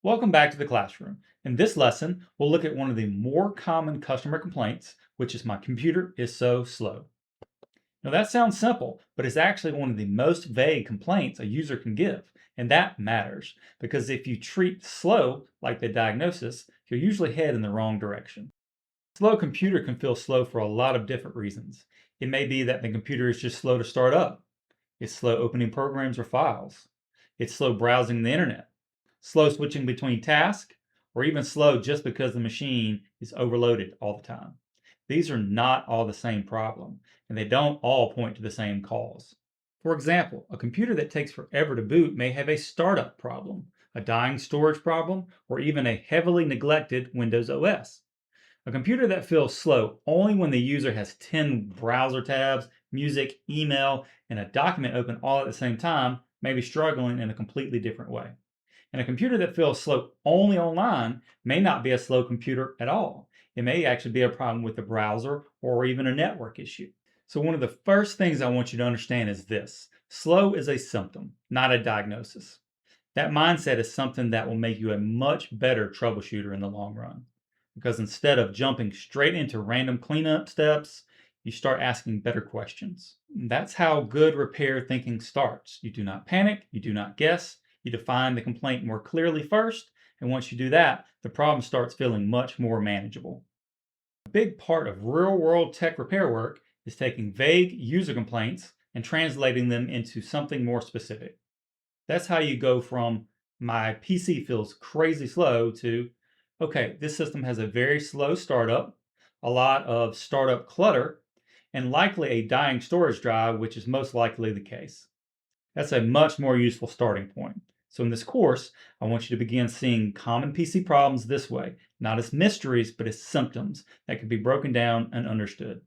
Welcome back to the classroom. In this lesson, we'll look at one of the more common customer complaints, which is my computer is so slow. Now that sounds simple, but it's actually one of the most vague complaints a user can give. And that matters because if you treat slow like the diagnosis, you'll usually head in the wrong direction. Slow computer can feel slow for a lot of different reasons. It may be that the computer is just slow to start up. It's slow opening programs or files. It's slow browsing the internet, slow switching between tasks, or even slow just because the machine is overloaded all the time. These are not all the same problem, and they don't all point to the same cause. For example, a computer that takes forever to boot may have a startup problem, a dying storage problem, or even a heavily neglected Windows OS. A computer that feels slow only when the user has 10 browser tabs, music, email, and a document open all at the same time may be struggling in a completely different way. And a computer that feels slow only online may not be a slow computer at all. It may actually be a problem with the browser or even a network issue. So, one of the first things I want you to understand is this: slow is a symptom, not a diagnosis. That mindset is something that will make you a much better troubleshooter in the long run. Because instead of jumping straight into random cleanup steps, you start asking better questions. That's how good repair thinking starts. You do not panic, you do not guess, you define the complaint more clearly first, and once you do that, the problem starts feeling much more manageable. A big part of real world tech repair work is taking vague user complaints and translating them into something more specific. That's how you go from my PC feels crazy slow to, okay, this system has a very slow startup, a lot of startup clutter, and likely a dying storage drive, which is most likely the case. That's a much more useful starting point. So, in this course, I want you to begin seeing common PC problems this way, not as mysteries, but as symptoms that can be broken down and understood.